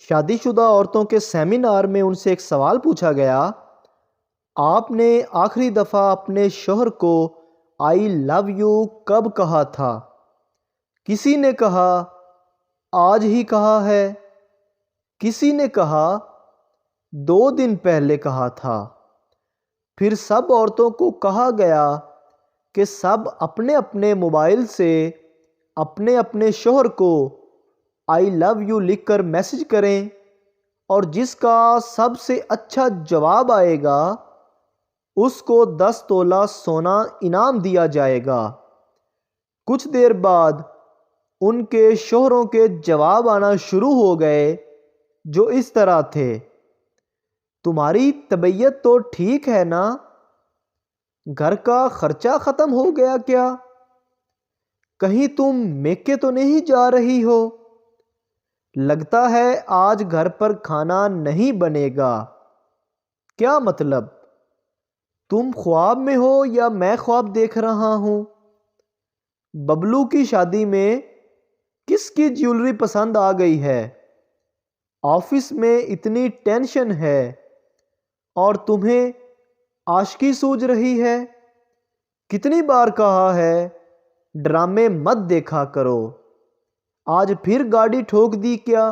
شادی شدہ عورتوں کے سیمینار میں ان سے ایک سوال پوچھا گیا، آپ نے آخری دفعہ اپنے شوہر کو آئی لو یو کب کہا تھا؟ کسی نے کہا آج ہی کہا ہے، کسی نے کہا 2 دن پہلے کہا تھا۔ پھر سب عورتوں کو کہا گیا کہ سب اپنے اپنے موبائل سے اپنے اپنے شوہر کو آئی لو یو لکھ کر میسج کریں، اور جس کا سب سے اچھا جواب آئے گا اس کو 10 تولہ سونا انعام دیا جائے گا۔ کچھ دیر بعد ان کے شوہروں کے جواب آنا شروع ہو گئے جو اس طرح تھے: تمہاری طبیعت تو ٹھیک ہے نا؟ گھر کا خرچہ ختم ہو گیا کیا؟ کہیں تم میکے تو نہیں جا رہی ہو؟ لگتا ہے آج گھر پر کھانا نہیں بنے گا۔ کیا مطلب؟ تم خواب میں ہو یا میں خواب دیکھ رہا ہوں؟ ببلو کی شادی میں کس کی جیولری پسند آ گئی ہے؟ آفس میں اتنی ٹینشن ہے اور تمہیں عاشقی سوجھ رہی ہے۔ کتنی بار کہا ہے ڈرامے مت دیکھا کرو، آج پھر گاڑی ٹھوک دی کیا؟